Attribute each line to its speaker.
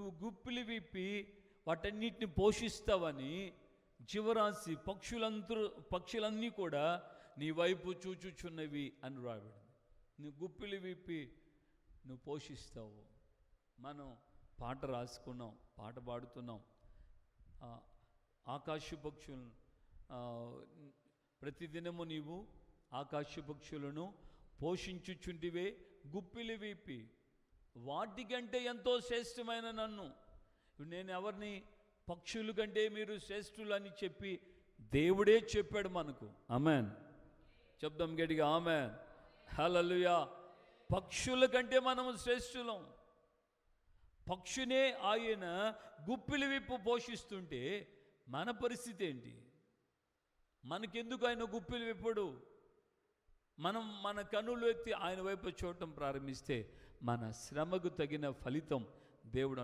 Speaker 1: నువ్వు గుప్పిలి విప్పి వాటన్నిటిని పోషిస్తావని జీవరాశి పక్షులన్నీ కూడా నీ వైపు చూచుచున్నవి అని రాయబడింది. నువ్వు గుప్పిలి విప్పి నువ్వు పోషిస్తావు. మనం పాట రాసుకున్నాం, పాట పాడుతున్నాం. ఆకాశ పక్షులను ప్రతిదినము నీవు ఆకాశ పక్షులను పోషించుచుంటివే గుప్పిలి విప్పి. వాటికంటే ఎంతో శ్రేష్టమైన నన్ను, నేను ఎవరిని, పక్షుల కంటే మీరు శ్రేష్ఠులు అని చెప్పి దేవుడే చెప్పాడు మనకు. ఆమేన్ చెప్దాం గట్టిగా, ఆమేన్ హల్లెలూయా. పక్షుల కంటే మనము శ్రేష్ఠులం. పక్షునే ఆయన గుప్పిలి విప్పు పోషిస్తుంటే మన పరిస్థితి ఏంటి? మనకెందుకు ఆయన గుప్పిలి విప్పడు? మనం మన కన్నులు ఎత్తి ఆయన వైపు చూడటం ప్రారంభిస్తే మన శ్రమకు తగిన ఫలితం దేవుడు